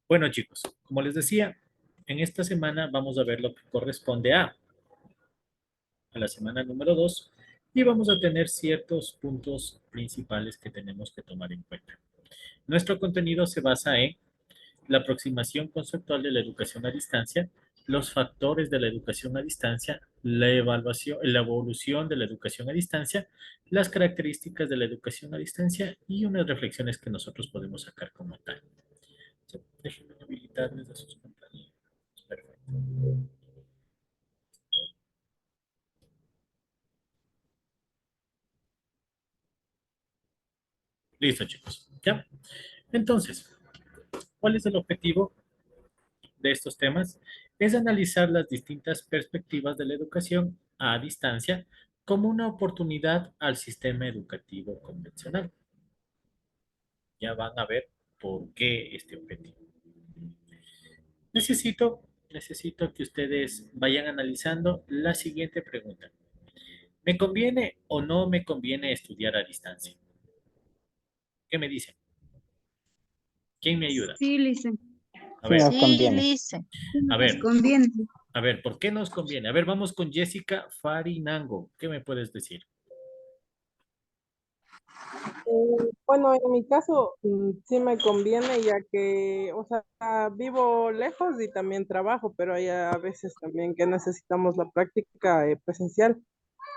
Bueno, chicos, como les decía, en esta semana vamos a ver lo que corresponde a la semana número 2 y vamos a tener ciertos puntos principales que tenemos que tomar en cuenta. Nuestro contenido se basa en la aproximación conceptual de la educación a distancia, los factores de la educación a distancia, la evaluación, la evolución de la educación a distancia, las características de la educación a distancia y unas reflexiones que nosotros podemos sacar como tal. Sí, déjenme habilitarles a sus compañeros. Perfecto. Listo, chicos. ¿Ya? Entonces, ¿cuál es el objetivo de estos temas? Es analizar las distintas perspectivas de la educación a distancia como una oportunidad al sistema educativo convencional. Ya van a ver por qué este objetivo. Necesito que ustedes vayan analizando la siguiente pregunta. ¿Me conviene o no me conviene estudiar a distancia? ¿Qué me dicen? ¿Quién me ayuda? Sí, Lice. A Sí ver, nos Sí, conviene. Lice. Sí, a nos ver, conviene. a ver, ¿por qué nos conviene? A ver, vamos con Jessica Farinango. ¿Qué me puedes decir? Bueno, en mi caso sí me conviene ya que, o sea, vivo lejos y también trabajo, pero hay a veces también que necesitamos la práctica presencial.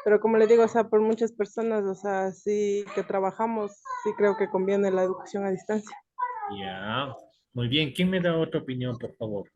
Pero como le digo, o sea, por muchas personas, o sea, sí que trabajamos, sí creo que conviene la educación a distancia. Ya, muy bien. ¿Quién me da otra opinión, por favor?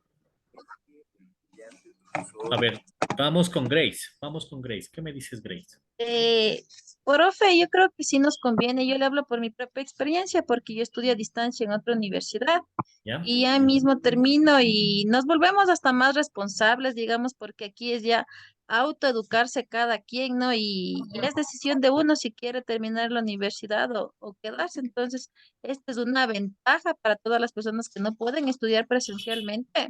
A ver, vamos con Grace. Vamos con Grace. ¿Qué me dices, Grace? Eh, Profe, yo creo que sí nos conviene. Yo le hablo por mi propia experiencia porque yo estudio a distancia en otra universidad ¿Ya? y ya mismo termino y nos volvemos hasta más responsables, digamos, porque aquí es ya autoeducarse cada quien, ¿no? Y es decisión de uno si quiere terminar la universidad o quedarse. Entonces, esta es una ventaja para todas las personas que no pueden estudiar presencialmente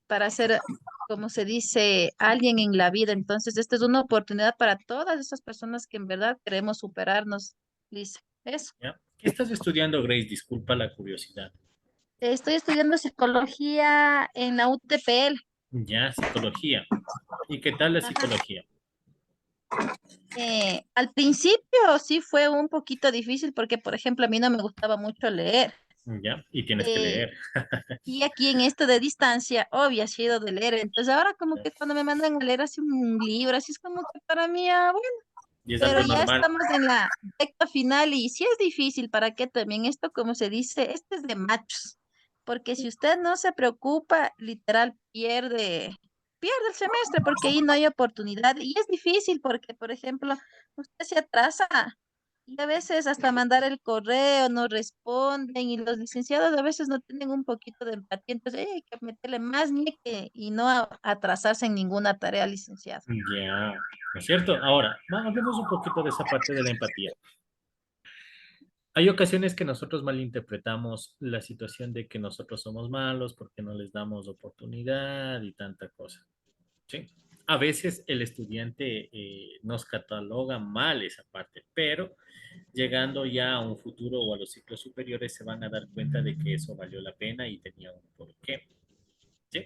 para ser, como se dice, alguien en la vida. Entonces, esta es una oportunidad para todas esas personas que en verdad queremos superarnos, Lisa. Eso. ¿Ya? ¿Qué estás estudiando, Grace? Disculpa la curiosidad. Estoy estudiando psicología en la UTPL. Ya, psicología. ¿Y qué tal la Ajá. psicología? Al principio sí fue un poquito difícil porque, por ejemplo, a mí no me gustaba mucho leer. ¿Ya? Y tienes que Eh, leer. y aquí en esto de distancia, obvio, ha sido de leer. Entonces ahora como ¿Ya? que cuando me mandan a leer así un libro, así es como que para mí, Y es pero algo ya normal. estamos en la recta final y si es difícil, ¿para qué también? Esto, como se dice, este es de machos, porque si usted no se preocupa, literal pierde el semestre porque ahí no hay oportunidad y es difícil porque, por ejemplo, usted se atrasa y a veces hasta mandar el correo no responden y los licenciados a veces no tienen un poquito de empatía, entonces hay que meterle más ñeque y no atrasarse en ninguna tarea, licenciado. Ya, ¿no es cierto? Ahora, hablemos un poquito de esa parte de la empatía. Hay ocasiones que nosotros malinterpretamos la situación de que nosotros somos malos porque no les damos oportunidad y tanta cosa. ¿Sí? A veces el estudiante nos cataloga mal esa parte, pero llegando ya a un futuro o a los ciclos superiores se van a dar cuenta de que eso valió la pena y tenía un porqué. ¿Sí?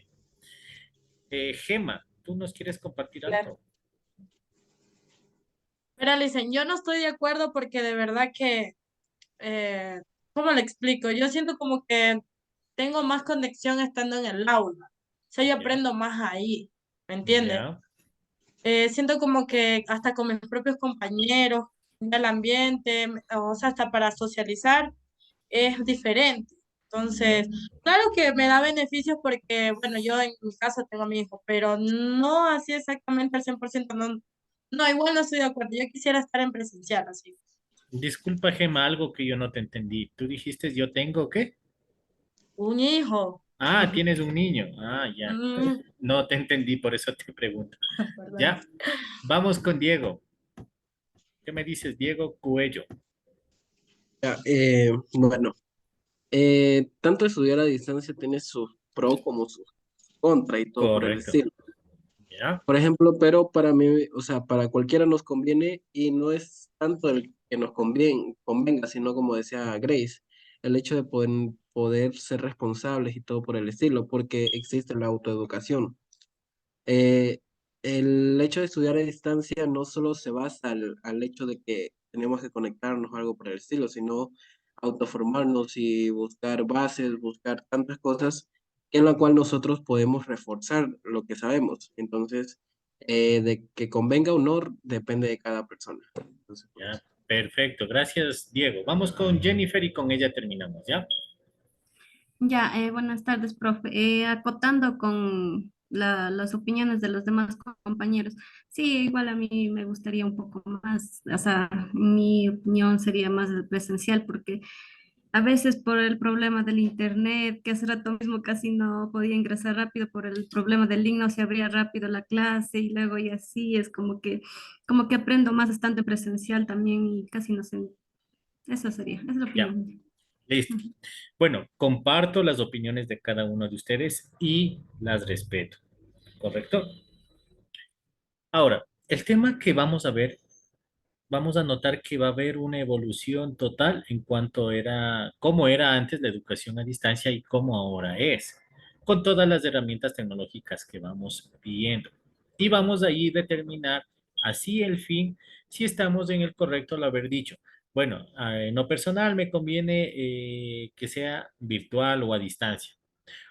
Gema, ¿tú nos quieres compartir Claro. algo? Mira, Licen, yo no estoy de acuerdo porque de verdad que, eh, ¿cómo le explico? Yo siento como que tengo más conexión estando en el aula. O sea, yo Ya, aprendo más ahí, ¿me entiendes? ya, Siento como que hasta con mis propios compañeros, el ambiente, o sea, hasta para socializar es diferente. Entonces, claro que me da beneficios porque, bueno, yo en mi caso tengo a mi hijo, pero no así exactamente al 100%, no, no, igual no estoy de acuerdo. Yo quisiera estar en presencial, así. disculpa, Gema, algo que yo no te entendí. Tú dijiste, yo tengo, ¿qué? Un hijo. Ah, tienes un niño. Ah, ya. Mm, No te entendí, por eso te pregunto. perdón. Ya, vamos con Diego. ¿Qué me dices, Diego Cuello? Ya, bueno, tanto estudiar a distancia tiene sus pros como sus contras y todo por el Correcto. estilo. Ya, Por ejemplo, pero para mí, o sea, para cualquiera nos conviene y no es tanto el que nos conviene, convenga, sino como decía Grace. el hecho de poder ser responsables y todo por el estilo, porque existe la autoeducación. Eh, el hecho de estudiar a distancia no solo se basa al hecho de que tenemos que conectarnos o algo por el estilo, sino autoformarnos y buscar bases, buscar tantas cosas en la cual nosotros podemos reforzar lo que sabemos. Entonces, de que convenga o no, depende de cada persona. Entonces, por Ya, eso. perfecto. Gracias, Diego. Vamos con Jennifer y con ella terminamos, ¿ya? Ya, buenas tardes, profe. Acotando con las opiniones de los demás compañeros. Sí, igual a mí me gustaría un poco más, o sea, mi opinión sería más presencial porque a veces por el problema del internet, que hace rato mismo casi no podía ingresar rápido por el problema del link, no se abría rápido la clase y luego y así es como que aprendo más estando en presencial también y casi no sé. Eso sería, esa es la Ya, opinión. listo. Ujú. Bueno, comparto las opiniones de cada uno de ustedes y las respeto, ¿correcto? Ahora, el tema que vamos a ver, vamos a notar que va a haber una evolución total en cuanto era, cómo era antes la educación a distancia y cómo ahora es, con todas las herramientas tecnológicas que vamos viendo. Y vamos a ahí determinar así el fin, si estamos en el correcto al haber dicho. Bueno, en lo personal me conviene que sea virtual o a distancia.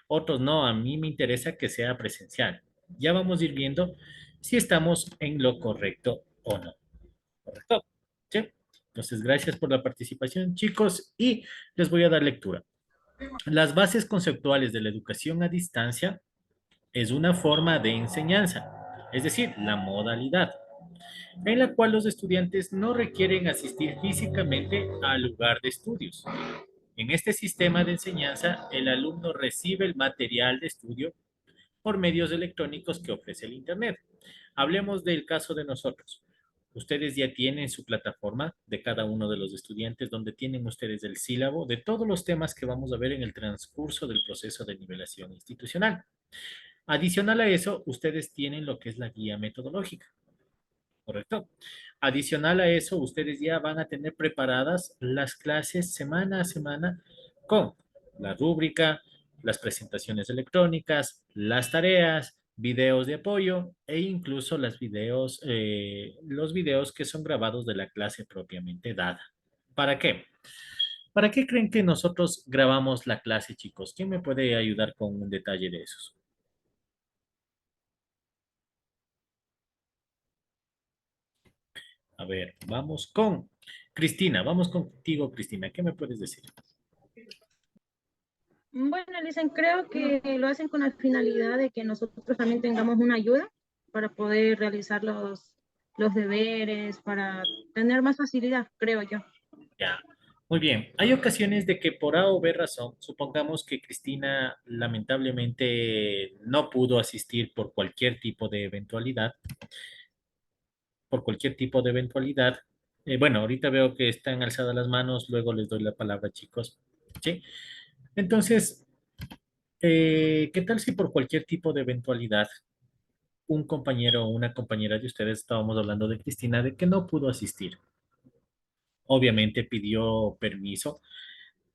Otros no, a mí me interesa que sea presencial. Ya vamos a ir viendo si estamos en lo correcto o no. ¿Correcto? ¿Sí? Entonces, gracias por la participación, chicos, y les voy a dar lectura. Las bases conceptuales de la educación a distancia es una forma de enseñanza, es decir, la modalidad, en la cual los estudiantes no requieren asistir físicamente al lugar de estudios. En este sistema de enseñanza, el alumno recibe el material de estudio por medios electrónicos que ofrece el Internet. Hablemos del caso de nosotros. Ustedes ya tienen su plataforma de cada uno de los estudiantes donde tienen ustedes el sílabo de todos los temas que vamos a ver en el transcurso del proceso de nivelación institucional. Adicional a eso, ustedes tienen lo que es la guía metodológica, ¿correcto? Adicional a eso, ustedes ya van a tener preparadas las clases semana a semana con la rúbrica, las presentaciones electrónicas, las tareas, videos de apoyo e incluso los videos que son grabados de la clase propiamente dada. ¿Para qué? ¿Para qué creen que nosotros grabamos la clase, chicos? ¿Quién me puede ayudar con un detalle de esos? A ver, vamos con Cristina, vamos contigo, Cristina. ¿Qué me puedes decir? Bueno, dicen, creo que lo hacen con la finalidad de que nosotros también tengamos una ayuda para poder realizar los deberes, para tener más facilidad, creo yo. Ya, muy bien. Hay ocasiones de que por A o B razón, supongamos que Cristina lamentablemente no pudo asistir por cualquier tipo de eventualidad. Bueno, ahorita veo que están alzadas las manos, luego les doy la palabra, chicos. ¿Sí? Entonces, ¿qué tal si por cualquier tipo de eventualidad un compañero o una compañera de ustedes, estábamos hablando de Cristina, de que no pudo asistir? Obviamente pidió permiso.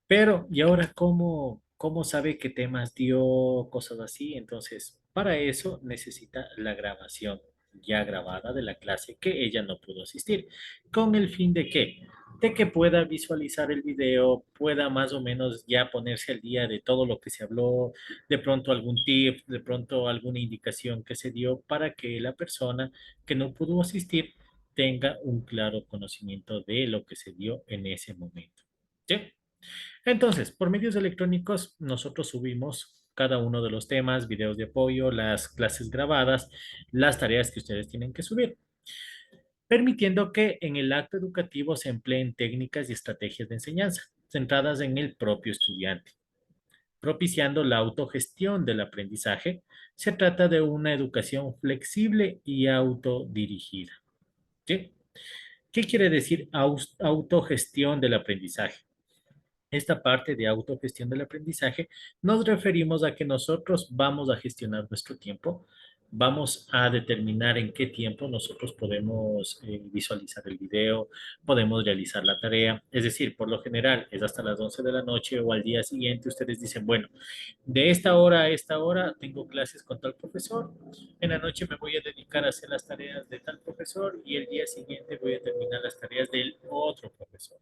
Pero, ¿y ahora cómo sabe qué temas dio, cosas así? Entonces, para eso necesita la grabación ya grabada de la clase que ella no pudo asistir. ¿Con el fin de qué? De que pueda visualizar el video, pueda más o menos ya ponerse al día de todo lo que se habló, de pronto algún tip, de pronto alguna indicación que se dio para que la persona que no pudo asistir tenga un claro conocimiento de lo que se dio en ese momento. ¿Sí? Entonces, por medios electrónicos, nosotros subimos cada uno de los temas, videos de apoyo, las clases grabadas, las tareas que ustedes tienen que subir, permitiendo que en el acto educativo se empleen técnicas y estrategias de enseñanza centradas en el propio estudiante, propiciando la autogestión del aprendizaje. Se trata de una educación flexible y autodirigida. ¿Sí? ¿Qué quiere decir autogestión del aprendizaje? Esta parte de autogestión del aprendizaje nos referimos a que nosotros vamos a gestionar nuestro tiempo, Vamos a determinar en qué tiempo nosotros podemos visualizar el video, podemos realizar la tarea. Es decir, por lo general es hasta las 11 de la noche o al día siguiente ustedes dicen, bueno, de esta hora a esta hora tengo clases con tal profesor, en la noche me voy a dedicar a hacer las tareas de tal profesor y el día siguiente voy a terminar las tareas del otro profesor.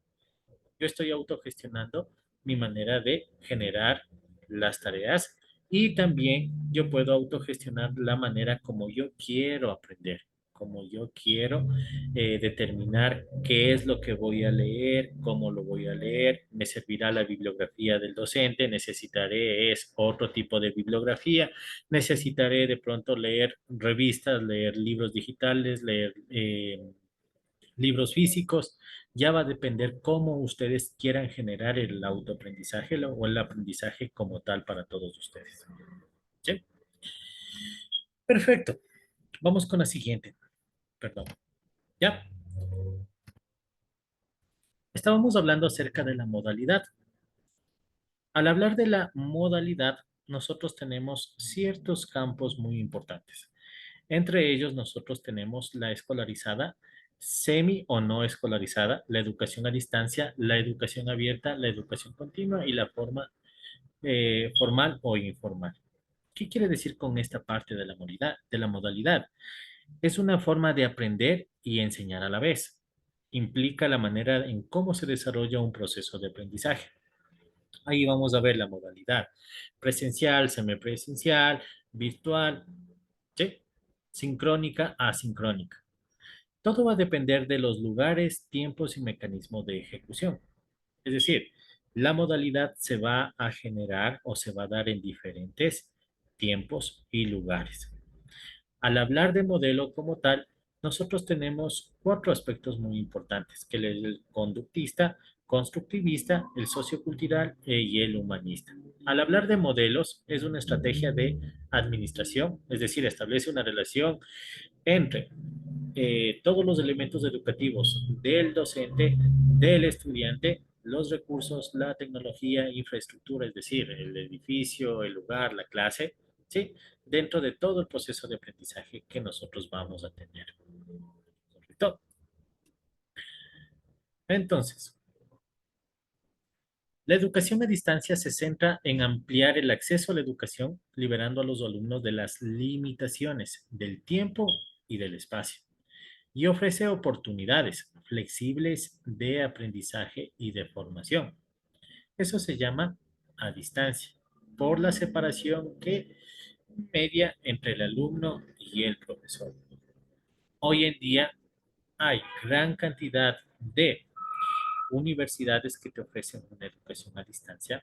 Yo estoy autogestionando mi manera de generar las tareas y también yo puedo autogestionar la manera como yo quiero aprender, como yo quiero determinar qué es lo que voy a leer, cómo lo voy a leer, me servirá la bibliografía del docente, necesitaré es otro tipo de bibliografía, necesitaré de pronto leer revistas, leer libros digitales, leer libros físicos, ya va a depender cómo ustedes quieran generar el autoaprendizaje o el aprendizaje como tal para todos ustedes. ¿Sí? Perfecto. Vamos con la siguiente. Perdón. ¿Ya? Estábamos hablando acerca de la modalidad. Al hablar de la modalidad, nosotros tenemos ciertos campos muy importantes. Entre ellos, nosotros tenemos la escolarizada, semi o no escolarizada, la educación a distancia, la educación abierta, la educación continua y la forma formal o informal. ¿Qué quiere decir con esta parte de la modalidad? Es una forma de aprender y enseñar a la vez. Implica la manera en cómo se desarrolla un proceso de aprendizaje. Ahí vamos a ver la modalidad presencial, semipresencial, virtual, ¿sí? Sincrónica, asincrónica. Todo va a depender de los lugares, tiempos y mecanismos de ejecución. Es decir, la modalidad se va a generar o se va a dar en diferentes tiempos y lugares. Al hablar de modelo como tal, nosotros tenemos cuatro aspectos muy importantes, que es el conductista, constructivista, el sociocultural y el humanista. Al hablar de modelos, es una estrategia de administración, es decir, establece una relación entre todos los elementos educativos del docente, del estudiante, los recursos, la tecnología, infraestructura, es decir, el edificio, el lugar, la clase, ¿sí? Dentro de todo el proceso de aprendizaje que nosotros vamos a tener. ¿Correcto? Entonces, la educación a distancia se centra en ampliar el acceso a la educación, liberando a los alumnos de las limitaciones del tiempo y del espacio, y ofrece oportunidades flexibles de aprendizaje y de formación. Eso se llama a distancia, por la separación que media entre el alumno y el profesor. Hoy en día hay gran cantidad de universidades que te ofrecen una educación a distancia,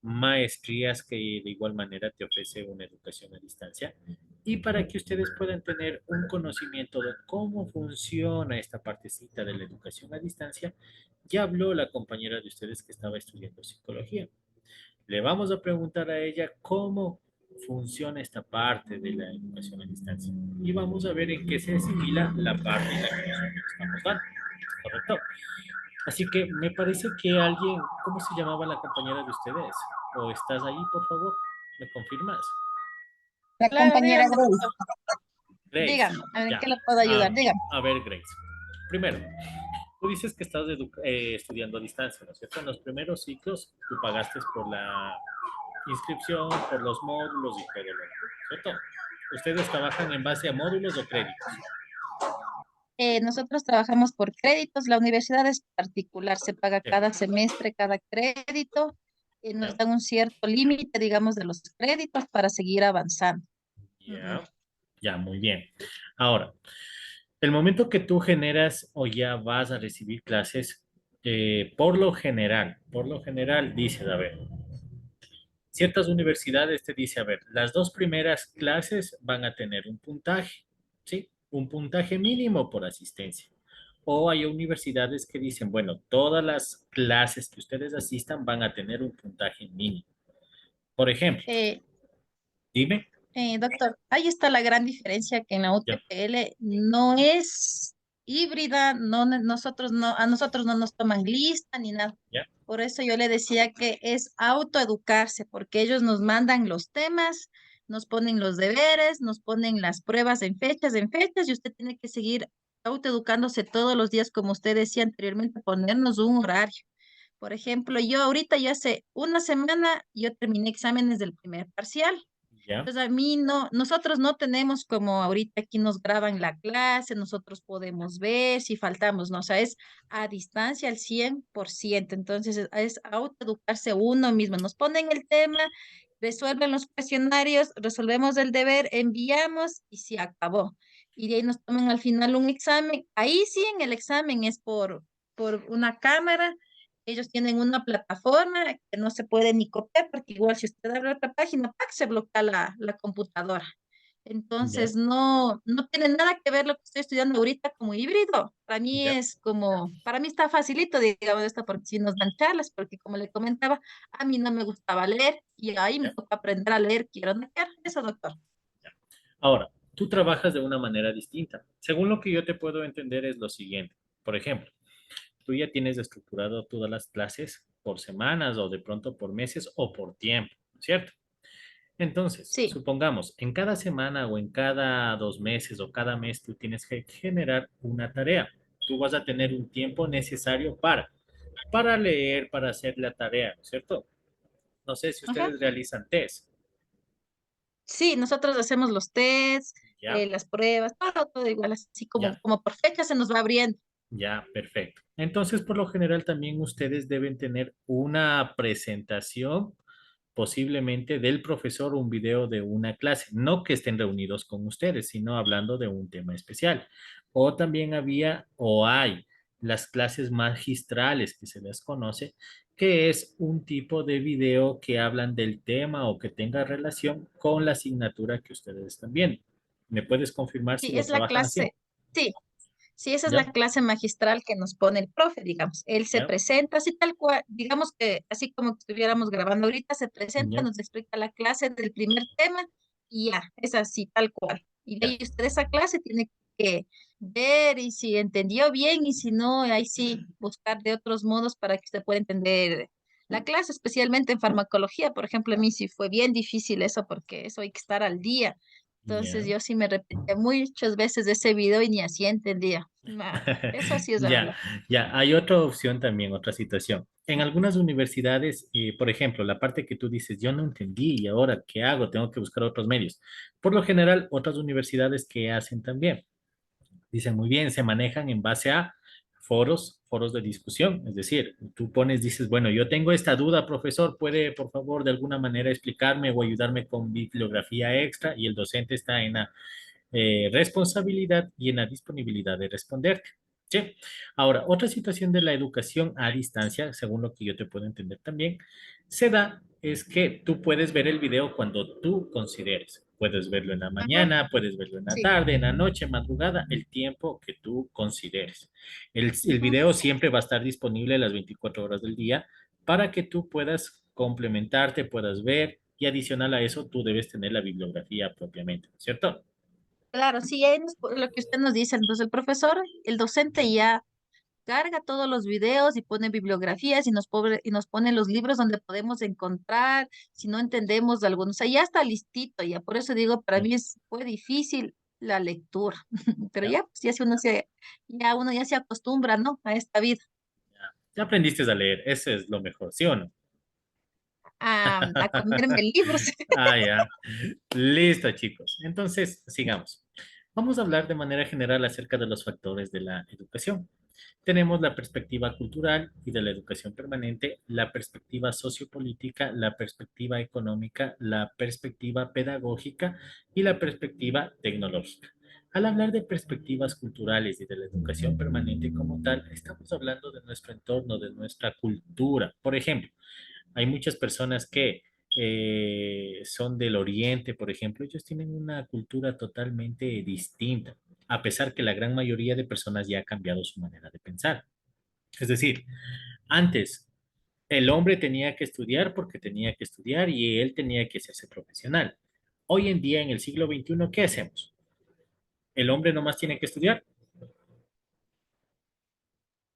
maestrías que de igual manera te ofrece una educación a distancia y para que ustedes puedan tener un conocimiento de cómo funciona esta partecita de la educación a distancia, ya habló la compañera de ustedes que estaba estudiando psicología. Le vamos a preguntar a ella cómo funciona esta parte de la educación a distancia y vamos a ver en qué se asimila la parte en la que nosotros estamos dando. ¿Correcto? Así que me parece que alguien, ¿cómo se llamaba la compañera de ustedes? ¿O estás ahí, por favor? ¿Me confirmas? La Claro, compañera dígame, Grace. doctor. Grace, Dígame, a ver, ¿en ya. qué le puedo ayudar? Dígame. A ver, Grace. Primero, tú dices que estás estudiando a distancia, ¿no es cierto? En los primeros ciclos tú pagaste por la inscripción, por los módulos y todo lo demás, ¿cierto? ¿Ustedes trabajan en base a módulos o créditos? Nosotros trabajamos por créditos, la universidad es particular, se paga Sí. cada semestre, cada crédito, nos Ya. dan un cierto límite, digamos, de los créditos para seguir avanzando. Ya, ya, muy bien. Ahora, el momento que tú generas o ya vas a recibir clases, por lo general, dices, a ver, ciertas universidades te dice, a ver, las dos primeras clases van a tener un puntaje, ¿sí? Un puntaje mínimo por asistencia. O hay universidades que dicen, bueno, todas las clases que ustedes asistan van a tener un puntaje mínimo. Por ejemplo, Eh, dime, Doctor, ahí está la gran diferencia que en la ya, UTPL no es híbrida, no, nosotros no, a nosotros no nos toman lista ni nada. ya, Por eso yo le decía que es autoeducarse, porque ellos nos mandan los temas nos ponen los deberes, nos ponen las pruebas en fechas, y usted tiene que seguir autoeducándose todos los días, como usted decía anteriormente, ponernos un horario. Por ejemplo, yo ahorita ya hace una semana, yo terminé exámenes del primer parcial. ¿Ya? Entonces a mí no, nosotros no tenemos como ahorita aquí nos graban la clase, nosotros podemos ver si faltamos, no, o sea, es a distancia al 100%. Entonces es autoeducarse uno mismo. Nos ponen el tema, resuelven los cuestionarios, resolvemos el deber, enviamos y se acabó. Y de ahí nos toman al final un examen. Ahí sí, en el examen es por una cámara. Ellos tienen una plataforma que no se puede ni copiar, porque igual si usted abre otra página, ¡pac! Se bloquea la computadora. ¿Ya? Entonces, no tiene nada que ver lo que estoy estudiando ahorita como híbrido. Para mí ¿Ya? es como, para mí está facilito, digamos, esto, porque si nos dan charlas, porque como le comentaba, a mí no me gustaba leer y ahí me ¿Ya? toca aprender a leer, quiero leer. Eso, doctor. Ahora, tú trabajas de una manera distinta. Según lo que yo te puedo entender es lo siguiente. Por ejemplo, tú ya tienes estructurado todas las clases por semanas o de pronto por meses o por tiempo, ¿cierto? Entonces, Sí, supongamos, en cada semana o en cada 2 meses o cada mes tú tienes que generar una tarea. Tú vas a tener un tiempo necesario para leer, para hacer la tarea, ¿cierto? No sé si ajá. ustedes realizan test, Sí, nosotros hacemos los tests, ¿ya? las pruebas, todo igual, así Ya, como por fecha se nos va abriendo. ya, perfecto. Entonces, por lo general, también ustedes deben tener una presentación, posiblemente del profesor, un video de una clase, no que estén reunidos con ustedes, sino hablando de un tema especial. O también había o hay las clases magistrales que se les conoce, que es un tipo de video que hablan del tema o que tenga relación con la asignatura que ustedes están viendo. ¿Me puedes confirmar si Sí, lo es la trabajan así? clase, sí, sí, esa es la ¿Ya? clase magistral que nos pone el profe, digamos. Él se ¿Ya? presenta así tal cual, digamos que así como que estuviéramos grabando ahorita, se presenta, ¿Ya? nos explica la clase del primer tema y ya, es así tal cual. Y de ¿Ya? ahí usted esa clase tiene que ver y si entendió bien y si no, ahí sí buscar de otros modos para que usted pueda entender la clase, especialmente en farmacología. Por ejemplo, a mí sí fue bien difícil eso porque eso hay que estar al día. Entonces ¿Ya? yo sí me repetía muchas veces ese video y ni así entendía. Eso sí es la Ya, verdad. ya, hay otra opción también, otra situación. En algunas universidades, por ejemplo, la parte que tú dices, yo no entendí y ahora, ¿qué hago? Tengo que buscar otros medios. Por lo general, otras universidades que hacen también, dicen muy bien, se manejan en base a foros de discusión. Es decir, tú pones, dices, bueno, yo tengo esta duda, profesor, ¿puede por favor de alguna manera explicarme o ayudarme con bibliografía extra? Y el docente está en la responsabilidad y en la disponibilidad de responderte. ¿Sí? Ahora, otra situación de la educación a distancia, según lo que yo te puedo entender también, se da es que tú puedes ver el video cuando tú consideres. Puedes verlo en la Ujú, mañana, puedes verlo en la sí. tarde, en la noche, madrugada, el tiempo que tú consideres. El Ujú. video siempre va a estar disponible las 24 horas del día para que tú puedas complementarte, puedas ver y adicional a eso tú debes tener la bibliografía propiamente, ¿cierto? Claro, sí, ahí lo que usted nos dice. Entonces el profesor, el docente ya carga todos los videos y pone bibliografías y nos pone los libros donde podemos encontrar, si no entendemos de algunos. O sea, ya está listito, ya. Por eso digo, para mí fue difícil la lectura. Pero ¿Ya? ya, pues ya si ya uno ya se acostumbra, ¿no? A esta vida. Ya aprendiste a leer, eso es lo mejor, ¿sí o no? A comerme libros. Ah, ya. Listo, chicos. Entonces, sigamos. Vamos a hablar de manera general acerca de los factores de la educación. Tenemos la perspectiva cultural y de la educación permanente, la perspectiva sociopolítica, la perspectiva económica, la perspectiva pedagógica y la perspectiva tecnológica. Al hablar de perspectivas culturales y de la educación permanente como tal, estamos hablando de nuestro entorno, de nuestra cultura. Por ejemplo, hay muchas personas que son del Oriente, por ejemplo, ellos tienen una cultura totalmente distinta, a pesar que la gran mayoría de personas ya ha cambiado su manera de pensar. Es decir, antes el hombre tenía que estudiar porque tenía que estudiar y él tenía que hacerse profesional. Hoy en día, en el siglo XXI, ¿qué hacemos? El hombre nomás tiene que estudiar,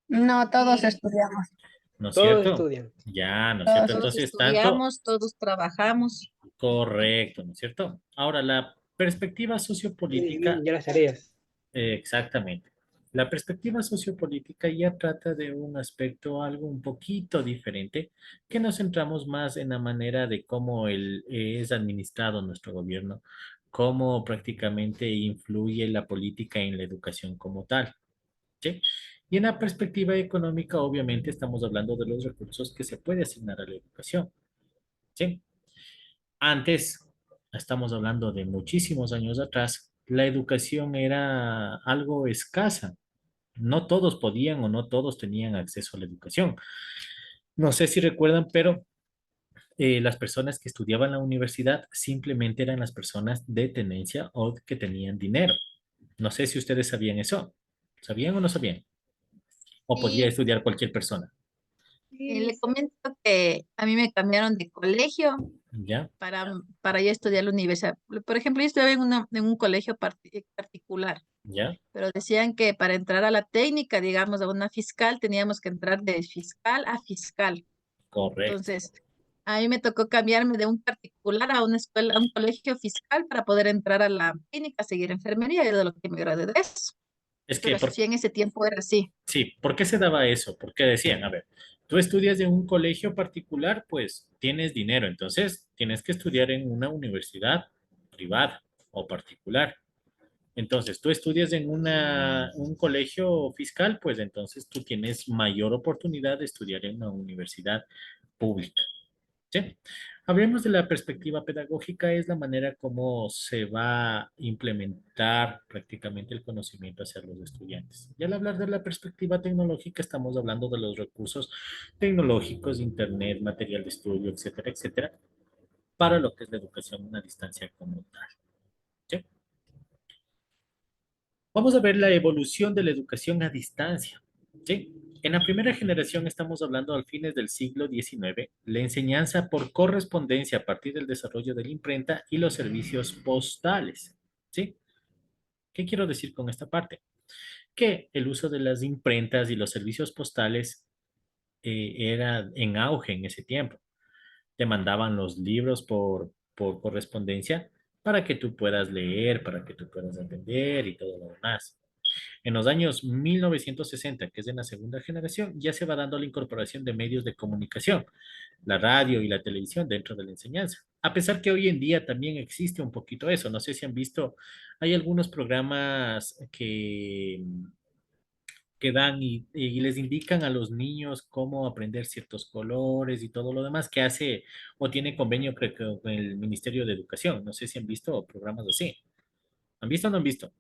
No, todos estudiamos. ¿no es Todos cierto? estudian. Ya, ¿no es cierto? Todos Entonces, tanto estudiamos, todos trabajamos. Correcto, ¿no es cierto? Ahora, la perspectiva sociopolítica, Ya las tareas. exactamente. La perspectiva sociopolítica ya trata de un aspecto algo un poquito diferente, que nos centramos más en la manera de cómo es administrado nuestro gobierno, cómo prácticamente influye la política en la educación como tal. ¿Sí? Y en la perspectiva económica, obviamente, estamos hablando de los recursos que se puede asignar a la educación. ¿Sí? Antes, estamos hablando de muchísimos años atrás, la educación era algo escasa. No todos podían o no todos tenían acceso a la educación. No sé si recuerdan, pero las personas que estudiaban en la universidad simplemente eran las personas de tenencia o que tenían dinero. No sé si ustedes sabían eso. ¿Sabían o no sabían? ¿O podía Sí, estudiar cualquier persona? le comento que a mí me cambiaron de colegio ¿Ya? para yo estudiar la universidad. Por ejemplo, yo estudiaba en un colegio particular, ¿Ya? pero decían que para entrar a la técnica, digamos, a una fiscal, teníamos que entrar de fiscal a fiscal. Correcto. Entonces, a mí me tocó cambiarme de un particular a una escuela, a un colegio fiscal para poder entrar a la clínica, seguir enfermería, y de lo que me gradué de eso. Es que, Pero sí, en ese tiempo era así. sí, ¿por qué se daba eso? Porque decían, a ver, tú estudias en un colegio particular, pues tienes dinero, entonces tienes que estudiar en una universidad privada o particular. Entonces, tú estudias en un colegio fiscal, pues entonces tú tienes mayor oportunidad de estudiar en una universidad pública. ¿Sí? Hablemos de la perspectiva pedagógica, es la manera como se va a implementar prácticamente el conocimiento hacia los estudiantes. Y al hablar de la perspectiva tecnológica, estamos hablando de los recursos tecnológicos, internet, material de estudio, etcétera, etcétera, para lo que es la educación a distancia como tal. ¿Sí? Vamos a ver la evolución de la educación a distancia. ¿Sí? En la primera generación estamos hablando al fines del siglo XIX, la enseñanza por correspondencia a partir del desarrollo de la imprenta y los servicios postales. ¿Sí? ¿Qué quiero decir con esta parte? Que el uso de las imprentas y los servicios postales era en auge en ese tiempo. Te mandaban los libros por correspondencia para que tú puedas leer, para que tú puedas entender y todo lo demás. En los años 1960, que es en la segunda generación, ya se va dando la incorporación de medios de comunicación, la radio y la televisión dentro de la enseñanza. A pesar que hoy en día también existe un poquito eso. No sé si han visto, hay algunos programas que dan y les indican a los niños cómo aprender ciertos colores y todo lo demás que hace o tiene convenio creo que con el Ministerio de Educación. No sé si han visto programas así. ¿Han visto o no han visto?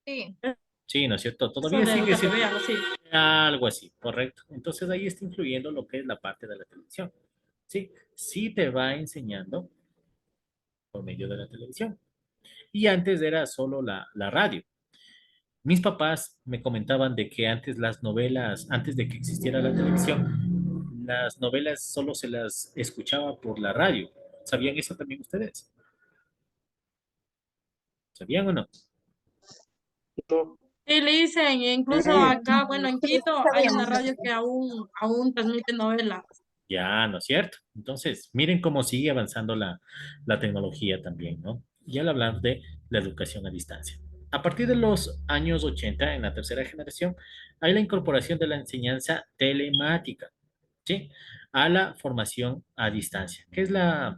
Sí. Sí, ¿no es cierto? Eso Todavía de sigue educación, siendo sí. algo así, correcto. Entonces ahí está influyendo lo que es la parte de la televisión. Sí, sí te va enseñando por medio de la televisión. Y antes era solo la radio. Mis papás me comentaban de que antes las novelas, antes de que existiera la televisión, las novelas solo se las escuchaba por la radio. ¿Sabían eso también ustedes? ¿Sabían o no? No. Sí, le dicen, incluso acá, bueno, en Quito hay una radio que aún transmite novelas. Ya, ¿no es cierto? Entonces, miren cómo sigue avanzando la tecnología también, ¿no? Y al hablar de la educación a distancia. A partir de los años 80, en la tercera generación, hay la incorporación de la enseñanza telemática, ¿sí? A la formación a distancia, que es la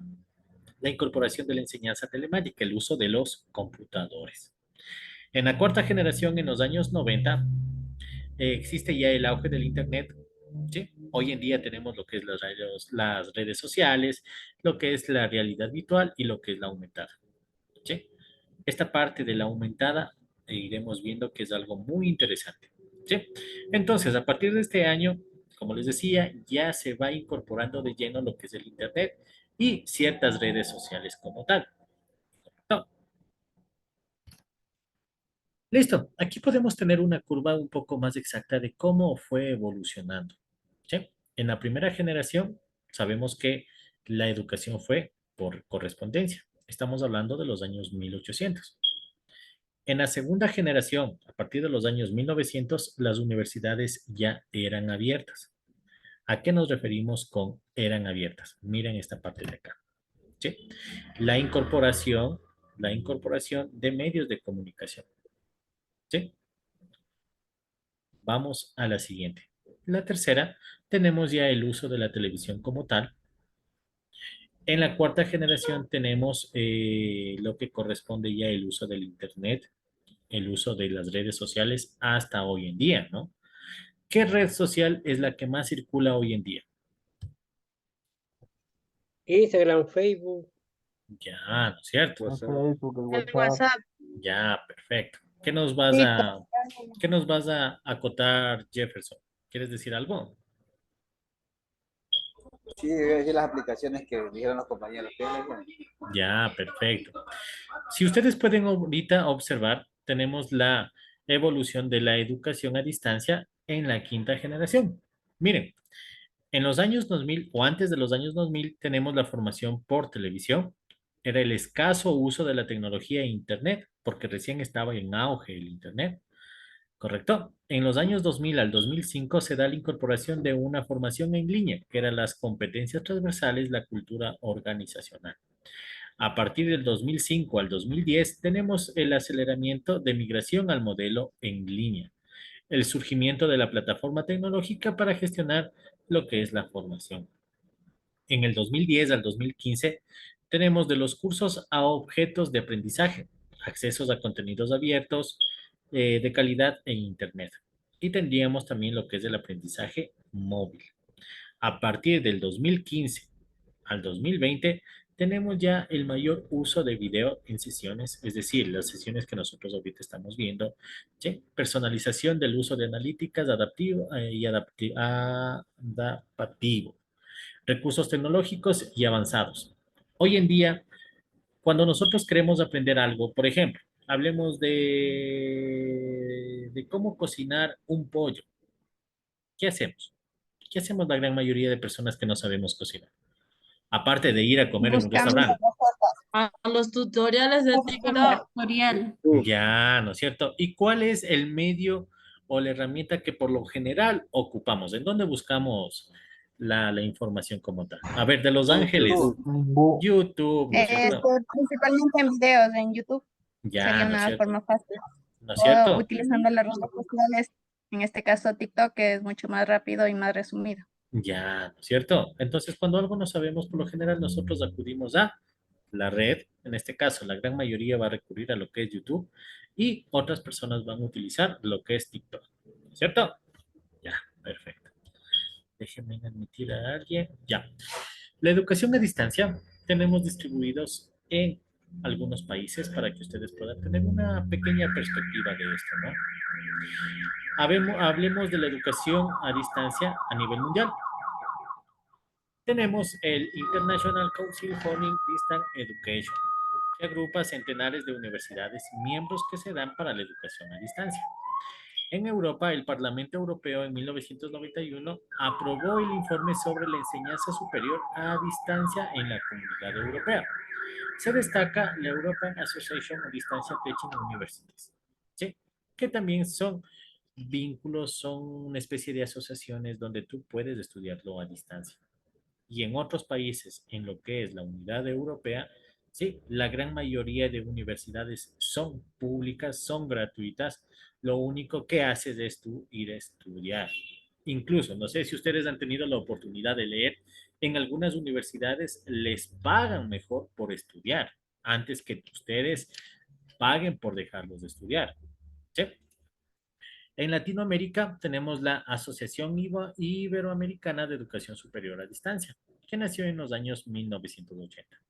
incorporación de la enseñanza telemática, el uso de los computadores. En la cuarta generación, en los años 90, existe ya el auge del Internet. ¿Sí? Hoy en día tenemos lo que es las redes sociales, lo que es la realidad virtual y lo que es la aumentada. ¿Sí? Esta parte de la aumentada iremos viendo que es algo muy interesante. ¿Sí? Entonces, a partir de este año, como les decía, ya se va incorporando de lleno lo que es el Internet y ciertas redes sociales como tal. No, listo, aquí podemos tener una curva un poco más exacta de cómo fue evolucionando. ¿Sí? En la primera generación sabemos que la educación fue por correspondencia. Estamos hablando de los años 1800. En la segunda generación, a partir de los años 1900, las universidades ya eran abiertas. ¿A qué nos referimos con eran abiertas? Miren esta parte de acá. ¿sí? La incorporación, la incorporación de medios de comunicación, ¿sí? Vamos a la siguiente. La tercera, tenemos ya el uso de la televisión como tal. En la cuarta generación tenemos lo que corresponde ya el uso del Internet, el uso de las redes sociales hasta hoy en día, ¿no? ¿Qué red social es la que más circula hoy en día? Instagram, Facebook, Ya, ¿no es cierto? El Facebook, el El WhatsApp. WhatsApp. Ya, perfecto. ¿Qué nos vas Sí, qué nos vas a acotar, Jefferson? ¿Quieres decir algo? Sí, debe decir las aplicaciones que dijeron los compañeros. ¿Qué decían? Ya, perfecto. Si ustedes pueden ahorita observar, tenemos la evolución de la educación a distancia en la quinta generación. Miren, en los años 2000 o antes de los años 2000 tenemos la formación por televisión. Era el escaso uso de la tecnología e Internet, porque recién estaba en auge el Internet. ¿Correcto? En los años 2000 al 2005 se da la incorporación de una formación en línea, que eran las competencias transversales, la cultura organizacional. A partir del 2005 al 2010 tenemos el aceleramiento de migración al modelo en línea, el surgimiento de la plataforma tecnológica para gestionar lo que es la formación. En el 2010 al 2015 tenemos de los cursos a objetos de aprendizaje, accesos a contenidos abiertos, de calidad en Internet. Y tendríamos también lo que es el aprendizaje móvil. A partir del 2015 al 2020 tenemos ya el mayor uso de video en sesiones, es decir, las sesiones que nosotros ahorita estamos viendo, ¿sí? Personalización del uso de analíticas adaptivo y adaptativo, recursos tecnológicos y avanzados. Hoy en día, cuando nosotros queremos aprender algo, por ejemplo, hablemos de cómo cocinar un pollo. ¿Qué hacemos? ¿Qué hacemos la gran mayoría de personas que no sabemos cocinar? Aparte de ir a comer en un buscamos restaurante. A los tutoriales de TikTok. Tutorial. Ya, ¿no es cierto? ¿Y cuál es el medio o la herramienta que por lo general ocupamos? ¿En dónde buscamos la información como tal? A ver, de Los Ángeles, YouTube. YouTube, ¿no es cierto? principalmente en videos en YouTube Ya, sería ¿no es una cierto? forma fácil. ¿No es O cierto? utilizando las redes sociales, en este caso TikTok, que es mucho más rápido y más resumido. Ya, ¿no es cierto? Entonces, cuando algo no sabemos, por lo general nosotros acudimos a la red. En este caso, la gran mayoría va a recurrir a lo que es YouTube y otras personas van a utilizar lo que es TikTok. ¿Cierto? Ya, perfecto. Déjenme admitir a alguien. Ya. La educación a distancia tenemos distribuidos en algunos países para que ustedes puedan tener una pequeña perspectiva de esto, ¿no? Hablemos de la educación a distancia a nivel mundial. Tenemos el International Council for Distance Education, que agrupa centenares de universidades y miembros que se dan para la educación a distancia. En Europa, el Parlamento Europeo en 1991 aprobó el informe sobre la enseñanza superior a distancia en la Comunidad Europea. Se destaca la European Association of Distance Teaching Universities, ¿sí? Que también son vínculos, son una especie de asociaciones donde tú puedes estudiarlo a distancia. Y en otros países, en lo que es la unidad europea, sí, la gran mayoría de universidades son públicas, son gratuitas. Lo único que haces es tú ir a estudiar. Incluso, no sé si ustedes han tenido la oportunidad de leer, en algunas universidades les pagan mejor por estudiar, antes que ustedes paguen por dejarlos de estudiar. ¿Sí? En Latinoamérica tenemos la Asociación Iberoamericana de Educación Superior a Distancia, que nació en los años 1980.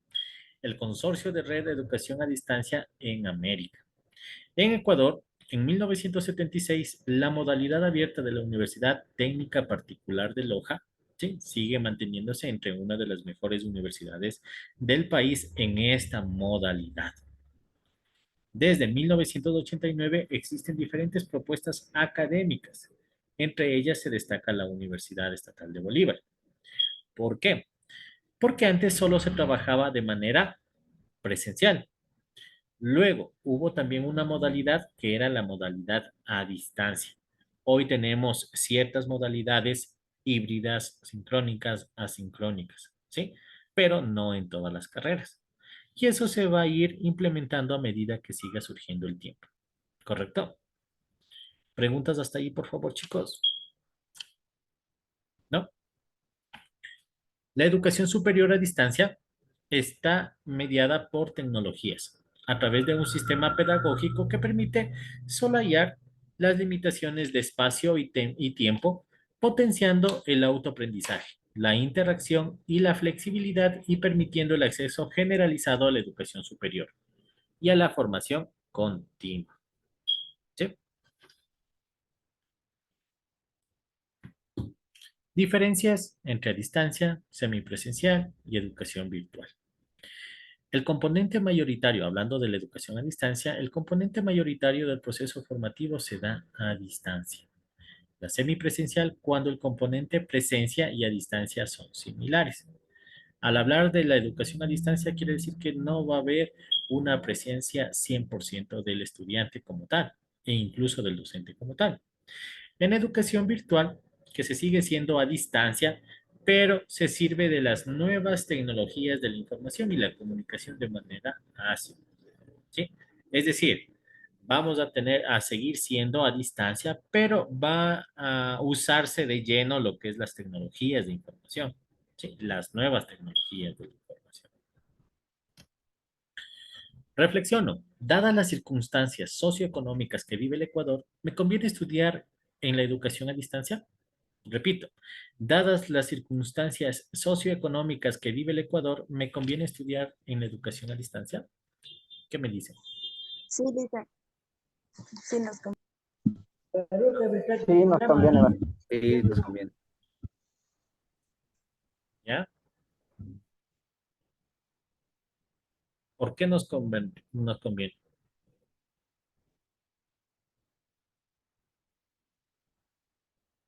El Consorcio de Red de Educación a Distancia en América. En Ecuador, en 1976, la modalidad abierta de la Universidad Técnica Particular de Loja, ¿sí?, sigue manteniéndose entre una de las mejores universidades del país en esta modalidad. Desde 1989 existen diferentes propuestas académicas. Entre ellas se destaca la Universidad Estatal de Bolívar. ¿Por qué? Porque antes solo se trabajaba de manera presencial. Luego hubo también una modalidad que era la modalidad a distancia. Hoy tenemos ciertas modalidades híbridas, sincrónicas, asincrónicas, ¿sí? pero no en todas las carreras. Y eso se va a ir implementando a medida que siga surgiendo el tiempo. ¿Correcto? ¿Preguntas hasta ahí, por favor, chicos? ¿No? La educación superior a distancia está mediada por tecnologías a través de un sistema pedagógico que permite solayar las limitaciones de espacio y tiempo, potenciando el autoaprendizaje, la interacción y la flexibilidad y permitiendo el acceso generalizado a la educación superior y a la formación continua. ¿Sí? Diferencias entre a distancia, semipresencial y educación virtual. El componente mayoritario, hablando de la educación a distancia, el componente mayoritario del proceso formativo se da a distancia. La semipresencial cuando el componente presencia y a distancia son similares. Al hablar de la educación a distancia quiere decir que no va a haber una presencia 100% del estudiante como tal e incluso del docente como tal. En educación virtual, que se sigue siendo a distancia, pero se sirve de las nuevas tecnologías de la información y la comunicación de manera ágil. ¿Sí? Es decir, vamos a seguir siendo a distancia, pero va a usarse de lleno lo que es las tecnologías de información, ¿sí? Las nuevas tecnologías de la información. Reflexiono, dadas las circunstancias socioeconómicas que vive el Ecuador, ¿me conviene estudiar en la educación a distancia? Repito, dadas las circunstancias socioeconómicas que vive el Ecuador, ¿me conviene estudiar en la educación a distancia? ¿Qué me dicen? Sí, dice. Sí, nos conviene. Sí, nos conviene. Sí, nos conviene. ¿Ya? ¿Por qué nos conviene?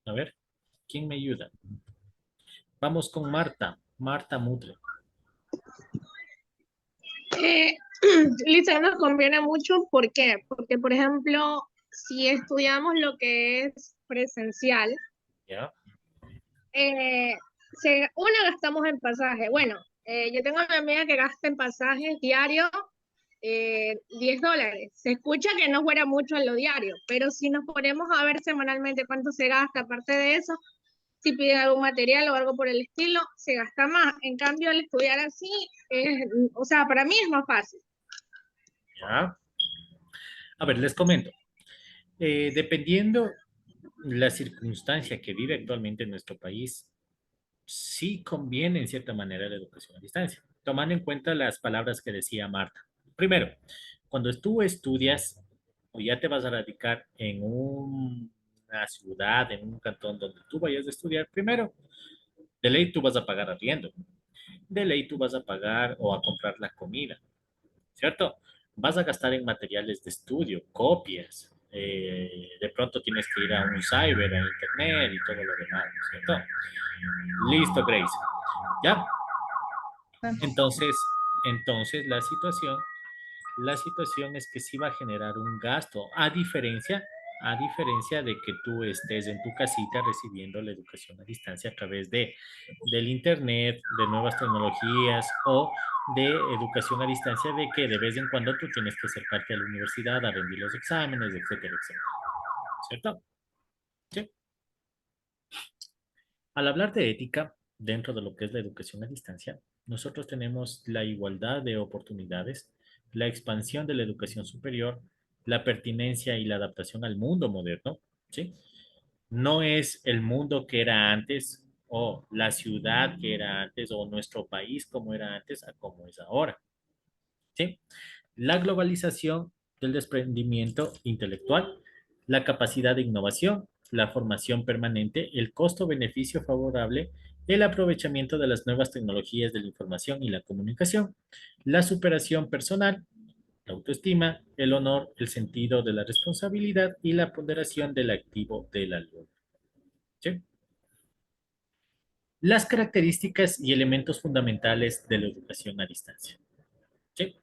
A ver, ¿quién me ayuda? Vamos con Marta, Marta Mutre. Lisa, nos conviene mucho, ¿por qué? Porque, por ejemplo, si estudiamos lo que es presencial, ¿Ya? uno gastamos en pasaje. Bueno, yo tengo una amiga que gasta en pasajes diarios $10. Se escucha que no fuera mucho en lo diario, pero si nos ponemos a ver semanalmente cuánto se gasta, aparte de eso, si piden algún material o algo por el estilo, se gasta más. En cambio, al estudiar así, o sea, para mí es más fácil. ¿Ya? A ver, les comento. Dependiendo la circunstancia que vive actualmente en nuestro país, sí conviene en cierta manera la educación a distancia, tomando en cuenta las palabras que decía Marta. Primero, cuando tú estudias o ya te vas a radicar en una ciudad, en un cantón donde tú vayas a estudiar, primero, de ley tú vas a pagar arriendo, de ley tú vas a pagar o a comprar la comida, ¿cierto? Vas a gastar en materiales de estudio, copias, de pronto tienes que ir a un cyber, a internet y todo lo demás, ¿cierto? Listo, Grace. ¿Ya? Entonces la situación es que sí va a generar un gasto, a diferencia de que tú estés en tu casita recibiendo la educación a distancia a través del internet, de nuevas tecnologías o de educación a distancia de que de vez en cuando tú tienes que acercarte a la universidad a rendir los exámenes, etcétera, etcétera. ¿Cierto? Sí. Al hablar de ética, dentro de lo que es la educación a distancia, nosotros tenemos la igualdad de oportunidades, la expansión de la educación superior, la pertinencia y la adaptación al mundo moderno, ¿sí? No es el mundo que era antes o la ciudad que era antes o nuestro país como era antes a como es ahora, ¿sí? La globalización del desprendimiento intelectual, la capacidad de innovación, la formación permanente, el costo-beneficio favorable, el aprovechamiento de las nuevas tecnologías de la información y la comunicación, la superación personal, la autoestima, el honor, el sentido de la responsabilidad y la ponderación del activo del alumno. ¿Sí? Las características y elementos fundamentales de la educación a distancia. ¿Sí?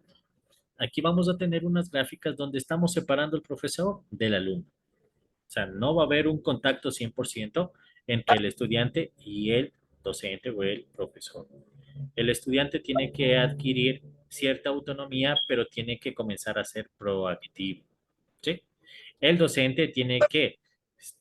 Aquí vamos a tener unas gráficas donde estamos separando al profesor del alumno. O sea, no va a haber un contacto 100% entre el estudiante y el docente o el profesor. El estudiante tiene que adquirir cierta autonomía, pero tiene que comenzar a ser proactivo, ¿sí? El docente tiene que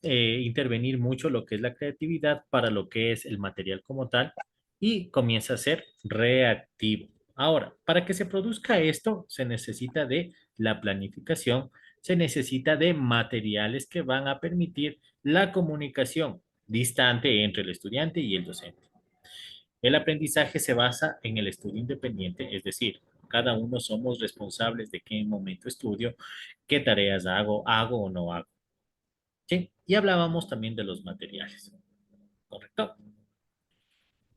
intervenir mucho lo que es la creatividad para lo que es el material como tal y comienza a ser reactivo. Ahora, para que se produzca esto, se necesita de la planificación, se necesita de materiales que van a permitir la comunicación distante entre el estudiante y el docente. El aprendizaje se basa en el estudio independiente, es decir, cada uno somos responsables de qué momento estudio, qué tareas hago o no hago. ¿Sí? Y hablábamos también de los materiales, ¿correcto?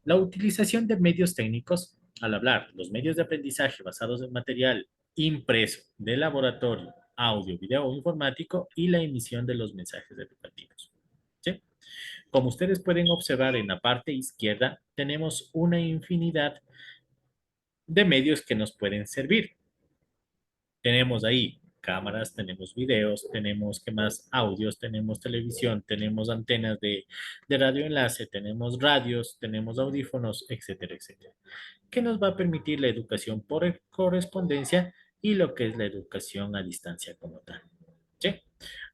La utilización de medios técnicos, al hablar, los medios de aprendizaje basados en material impreso de laboratorio, audio, video o informático y la emisión de los mensajes educativos. ¿Sí? Como ustedes pueden observar en la parte izquierda, tenemos una infinidad de medios que nos pueden servir. Tenemos ahí cámaras, tenemos videos, tenemos, ¿qué más? Audios, tenemos televisión, tenemos antenas de radioenlace, tenemos radios, tenemos audífonos, etcétera, etcétera. ¿Qué nos va a permitir la educación por correspondencia y lo que es la educación a distancia como tal? ¿Sí?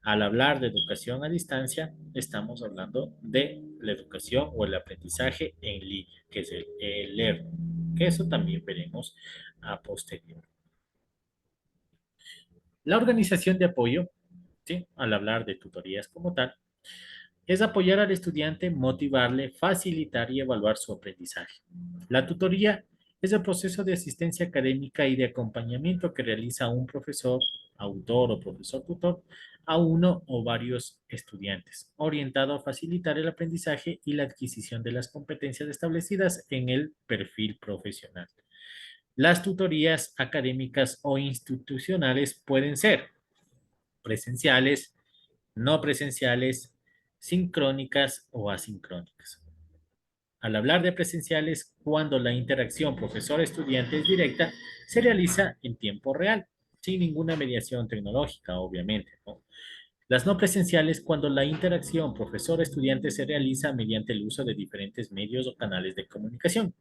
Al hablar de educación a distancia, estamos hablando de la educación o el aprendizaje en línea, que es el e-learning, que eso también veremos a posterior. La organización de apoyo, ¿sí? Al hablar de tutorías como tal, es apoyar al estudiante, motivarle, facilitar y evaluar su aprendizaje. La tutoría es el proceso de asistencia académica y de acompañamiento que realiza un profesor, autor o profesor tutor a uno o varios estudiantes, orientado a facilitar el aprendizaje y la adquisición de las competencias establecidas en el perfil profesional. Las tutorías académicas o institucionales pueden ser presenciales, no presenciales, sincrónicas o asincrónicas. Al hablar de presenciales, cuando la interacción profesor-estudiante es directa, se realiza en tiempo real, sin ninguna mediación tecnológica, obviamente, ¿no? Las no presenciales, cuando la interacción profesor-estudiante se realiza mediante el uso de diferentes medios o canales de comunicación.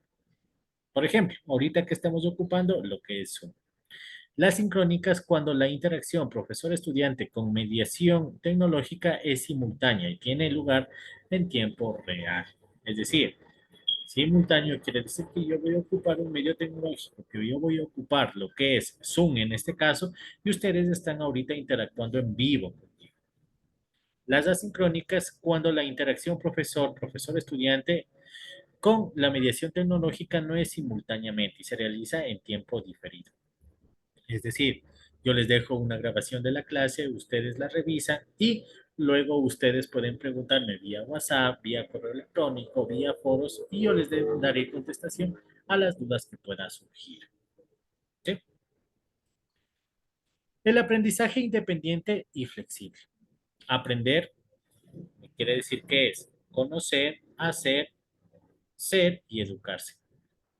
Por ejemplo, ahorita que estamos ocupando lo que es Zoom. Las sincrónicas cuando la interacción profesor-estudiante con mediación tecnológica es simultánea y tiene lugar en tiempo real. Es decir, simultáneo quiere decir que yo voy a ocupar un medio tecnológico, que yo voy a ocupar lo que es Zoom en este caso, y ustedes están ahorita interactuando en vivo. Las asincrónicas cuando la interacción profesor-estudiante con la mediación tecnológica no es simultáneamente y se realiza en tiempo diferido. Es decir, yo les dejo una grabación de la clase, ustedes la revisan y luego ustedes pueden preguntarme vía WhatsApp, vía correo electrónico, vía foros y yo les daré contestación a las dudas que puedan surgir. ¿Sí? El aprendizaje independiente y flexible. Aprender quiere decir que es conocer, hacer, ser y educarse.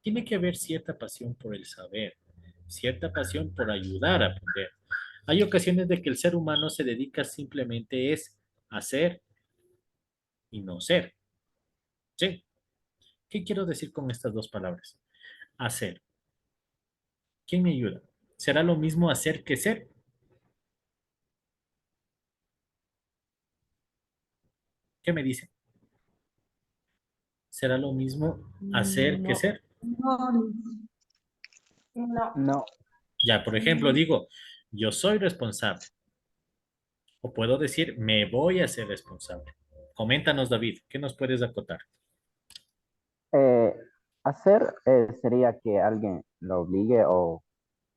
Tiene que haber cierta pasión por el saber, cierta pasión por ayudar a aprender. Hay ocasiones de que el ser humano se dedica simplemente es a hacer y no ser. ¿Sí? ¿Qué quiero decir con estas dos palabras? Hacer. ¿Quién me ayuda? ¿Será lo mismo hacer que ser? ¿Qué me dicen? ¿Será lo mismo hacer que No, ser? no, no. No, Ya, por ejemplo, digo, yo soy responsable. O puedo decir, me voy a ser responsable. Coméntanos, David, ¿qué nos puedes acotar? Eh, hacer sería que alguien lo obligue o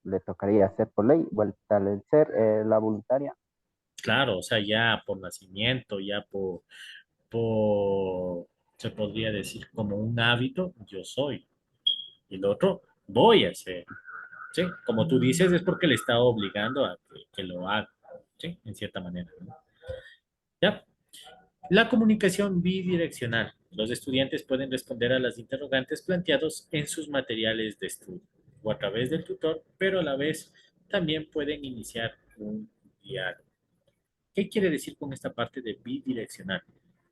le tocaría hacer por ley, vuelta al ser la voluntaria. Claro, o sea, ya por nacimiento, ya se podría decir como un hábito, yo soy. Y el otro, voy a hacer. ¿Sí? Como tú dices, es porque le está obligando a que lo haga. ¿Sí? En cierta manera, ¿no? ¿Ya? La comunicación bidireccional. Los estudiantes pueden responder a las interrogantes planteados en sus materiales de estudio o a través del tutor, pero a la vez también pueden iniciar un diálogo. ¿Qué quiere decir con esta parte de bidireccional?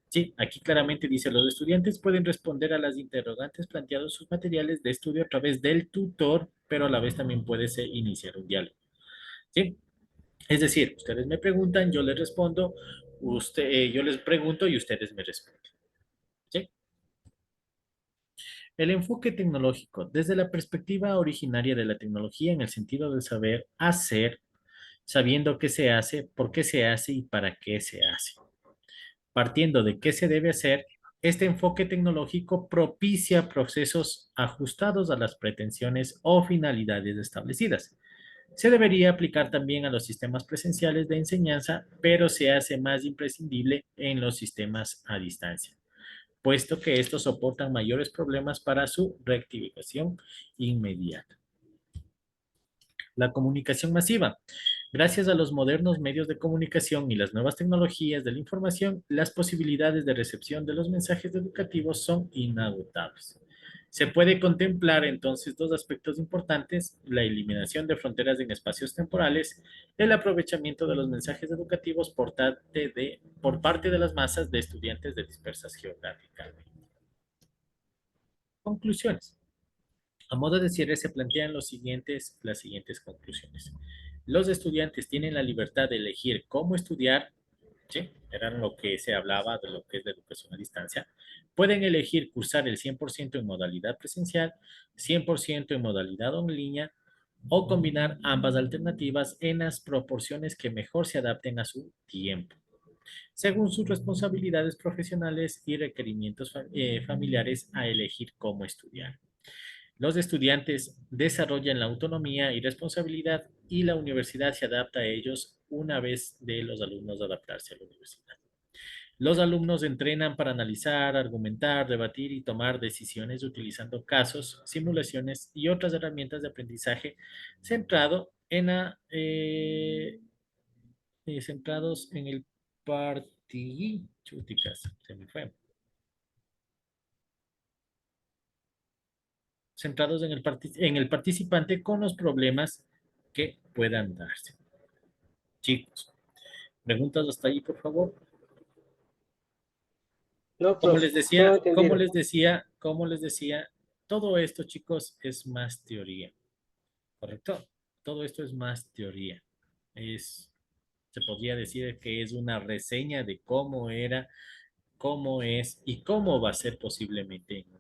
Sí, aquí claramente dice, los estudiantes pueden responder a las interrogantes planteados en sus materiales de estudio a través del tutor, pero a la vez también puede iniciar un diálogo. ¿Sí? Es decir, ustedes me preguntan, yo les respondo, yo les pregunto y ustedes me responden. ¿Sí? El enfoque tecnológico, desde la perspectiva originaria de la tecnología en el sentido de saber hacer, sabiendo qué se hace, por qué se hace y para qué se hace. Partiendo de qué se debe hacer, este enfoque tecnológico propicia procesos ajustados a las pretensiones o finalidades establecidas. Se debería aplicar también a los sistemas presenciales de enseñanza, pero se hace más imprescindible en los sistemas a distancia, puesto que estos soportan mayores problemas para su rectificación inmediata. La comunicación masiva. Gracias a los modernos medios de comunicación y las nuevas tecnologías de la información, las posibilidades de recepción de los mensajes educativos son inagotables. Se puede contemplar entonces dos aspectos importantes: la eliminación de fronteras en espacios temporales, el aprovechamiento de los mensajes educativos por parte de las masas de estudiantes de dispersas geográficamente. Conclusiones. A modo de cierre se plantean las siguientes conclusiones. Los estudiantes tienen la libertad de elegir cómo estudiar, ¿sí? Era lo que se hablaba de lo que es la educación a distancia. Pueden elegir cursar el 100% en modalidad presencial, 100% en modalidad en línea, o combinar ambas alternativas en las proporciones que mejor se adapten a su tiempo, según sus responsabilidades profesionales y requerimientos familiares a elegir cómo estudiar. Los estudiantes desarrollan la autonomía y responsabilidad y la universidad se adapta a ellos una vez de los alumnos adaptarse a la universidad. Los alumnos entrenan para analizar, argumentar, debatir y tomar decisiones utilizando casos, simulaciones y otras herramientas de aprendizaje centrados en el se me fue. Centrados en el participante con los problemas que puedan darse. Chicos, preguntas hasta ahí, por favor. No, Como profe, les decía, todo entendido. todo esto, chicos, es más teoría, ¿correcto? Todo esto es más teoría. Se podría decir que es una reseña de cómo era, cómo es y cómo va a ser posiblemente en